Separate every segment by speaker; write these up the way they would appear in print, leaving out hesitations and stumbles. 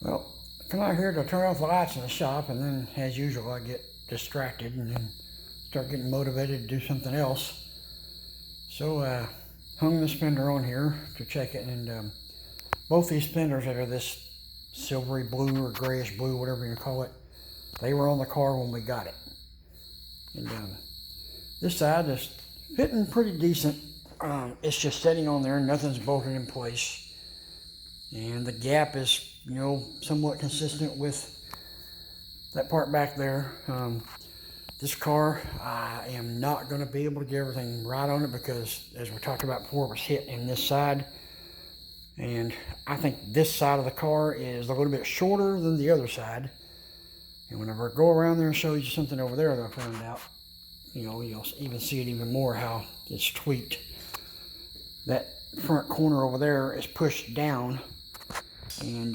Speaker 1: Well, I come out here to turn off the lights in the shop, and then, as usual, I get distracted and then start getting motivated to do something else. So hung this fender on here to check it, and both these fenders that are this silvery blue or grayish blue, whatever you call it, they were on the car when we got it. And this side is fitting pretty decent. It's just sitting on there, nothing's bolted in place. And the gap is, somewhat consistent with that part back there. This car, I am not going to be able to get everything right on it because, as we talked about before, it was hit in this side. And I think this side of the car is a little bit shorter than the other side. And whenever I go around there and show you something over there that I found out, you'll even see it even more how it's tweaked. That front corner over there is pushed down. And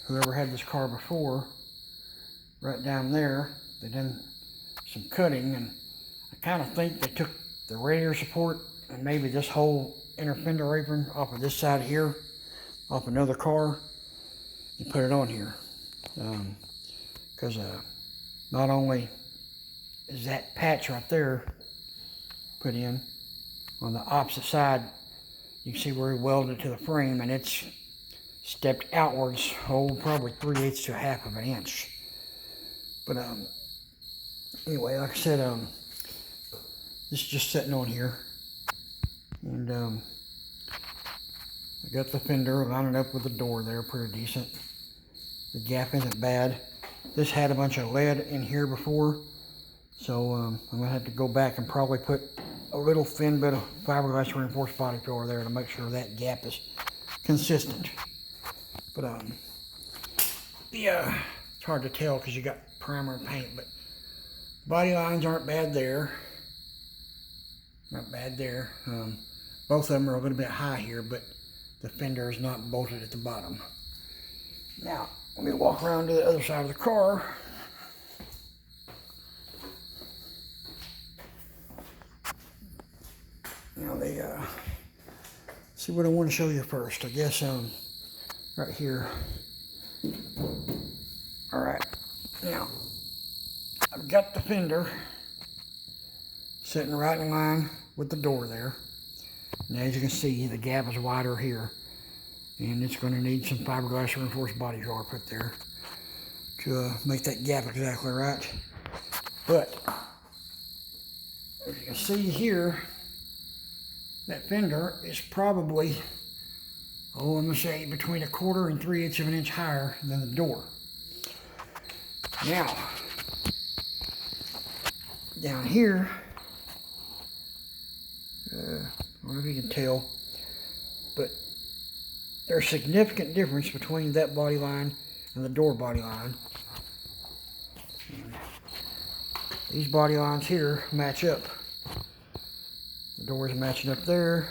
Speaker 1: whoever had this car before, right down there, they done some cutting, and I kind of think they took the radiator support and maybe this whole inner fender apron off of this side here, off another car, and put it on here. Because not only is that patch right there put in, on the opposite side, you can see where he welded it to the frame, and it's stepped outwards, probably 3/8 to 1/2 of an inch. But anyway, like I said, this is just sitting on here, and I got the fender lining up with the door there pretty decent. The gap isn't bad. This had a bunch of lead in here before, so I'm gonna have to go back and probably put a little thin bit of fiberglass reinforced body filler there to make sure that gap is consistent. But yeah, it's hard to tell because you got primer and paint, but body lines aren't bad there. Not bad there. Both of them are a little bit high here, but the fender is not bolted at the bottom. Now, let me walk around to the other side of the car. Now see what I want to show you first. I guess right here. All right, now I've got the fender sitting right in line with the door there. And as you can see, the gap is wider here, and it's going to need some fiberglass reinforced body filler put there to make that gap exactly right. But as you can see here, that fender is probably, I'm going to say between 1/4 and 3/8 of an inch higher than the door. Now, down here, I don't know if you can tell, but there's a significant difference between that body line and the door body line. And these body lines here match up. The door's matching up there.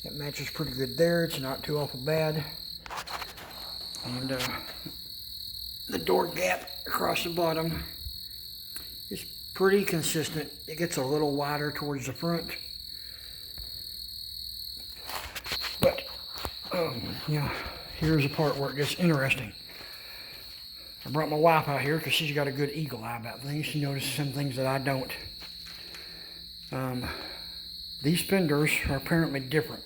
Speaker 1: It matches pretty good there. It's not too awful bad. And the door gap across the bottom is pretty consistent. It gets a little wider towards the front. But, here's the part where it gets interesting. I brought my wife out here because she's got a good eagle eye about things. She notices some things that I don't. These fenders are apparently different.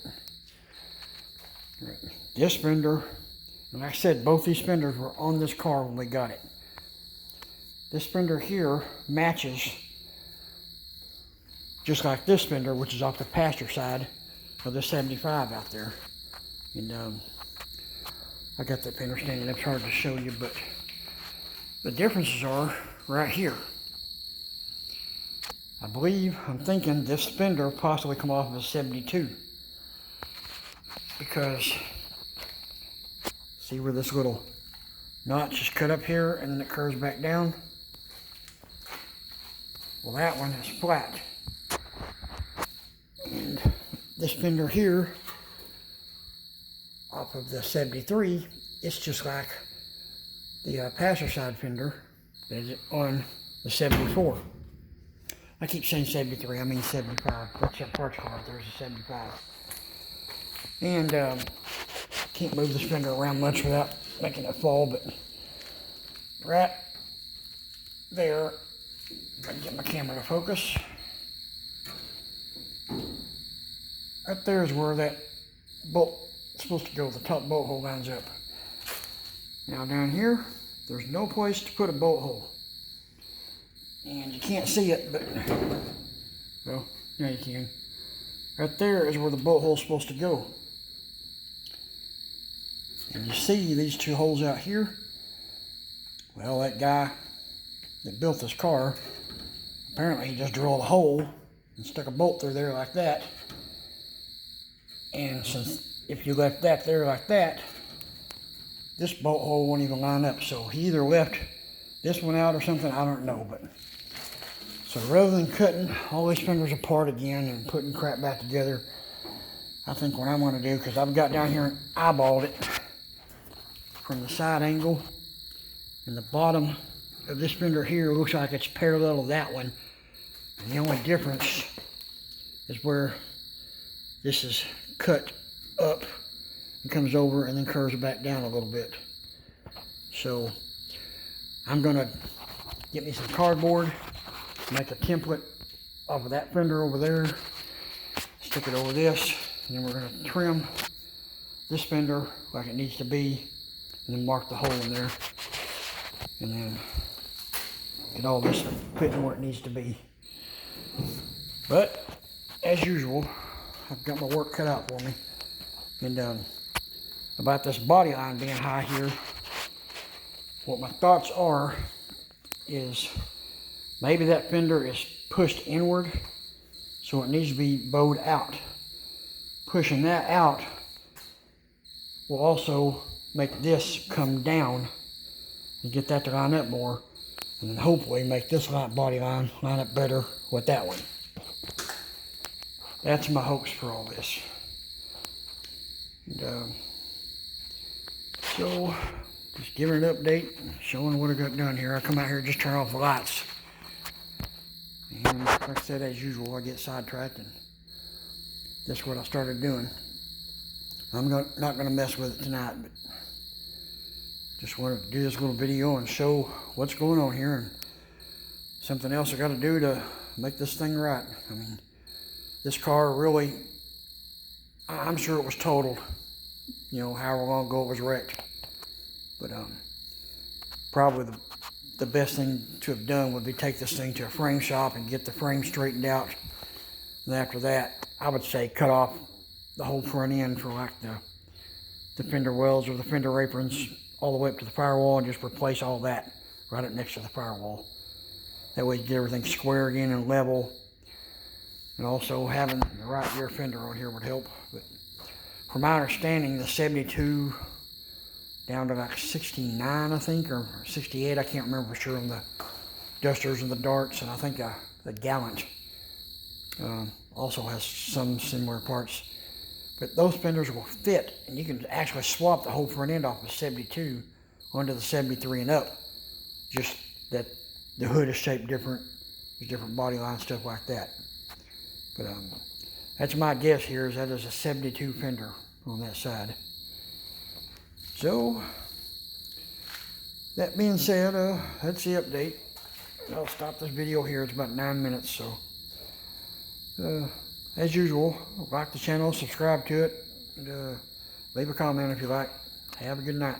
Speaker 1: This fender, and like I said, both these fenders were on this car when we got it. This fender here matches just like this fender, which is off the passenger side of the 75 out there. And I got that fender standing up, it's hard to show you, but the differences are right here. I'm thinking this fender possibly come off of a 72. Because, see where this little notch is cut up here and then it curves back down? Well, that one is flat. And this fender here, off of the 73, it's just like the passenger side fender that is on the 74. I keep saying 73, I mean 75. That's a parts car, there's a 75. And can't move this fender around much without making it fall, but right there, if I can get my camera to focus, right there is where that bolt is supposed to go. The top bolt hole lines up. Now down here, there's no place to put a bolt hole. And you can't see it, but, well, yeah, you can. Right there is where the bolt hole is supposed to go. And you see these two holes out here? Well, that guy that built this car, apparently he just drilled a hole and stuck a bolt through there like that. And since if you left that there like that, this bolt hole won't even line up. So he either left this one out or something, I don't know. But so rather than cutting all these fenders apart again and putting crap back together, I think what I'm going to do, because I've got down here and eyeballed it from the side angle, and the bottom of this fender here looks like it's parallel to that one. And the only difference is where this is cut up and comes over and then curves back down a little bit. So I'm going to get me some cardboard, make a template of that fender over there, stick it over this, and then we're going to trim this fender like it needs to be, and then mark the hole in there, and then get all this fitting where it needs to be. But as usual, I've got my work cut out for me. And about this body line being high here, what my thoughts are is maybe that fender is pushed inward, so it needs to be bowed out. Pushing that out will also make this come down and get that to line up more, and then hopefully make this body line line up better with that one. That's my hopes for all this. And, so just giving an update, showing what I got done here. I come out here and just turn off the lights. And like I said, as usual, I get sidetracked, and that's what I started doing. I'm not going to mess with it tonight, but just wanted to do this little video and show what's going on here, and something else I got to do to make this thing right. I mean, this car really, I'm sure it was totaled, you know, however long ago it was wrecked. But probably the best thing to have done would be take this thing to a frame shop and get the frame straightened out. And after that, I would say cut off the whole front end for like the fender wells or the fender aprons all the way up to the firewall, and just replace all that right up next to the firewall. That way you get everything square again and level. And also having the right rear fender on here would help. But from my understanding, the 72 down to like 69, I think, or 68, I can't remember for sure, on the Dusters and the Darts, and I think the Gallant also has some similar parts. But those fenders will fit, and you can actually swap the whole front end off of 72 onto the 73 and up. Just that the hood is shaped different, there's different body line, stuff like that. But that's my guess here, is that is a 72 fender on that side. So, that being said, that's the update. I'll stop this video here. It's about 9 minutes, so as usual, like the channel, subscribe to it, and leave a comment if you like. Have a good night.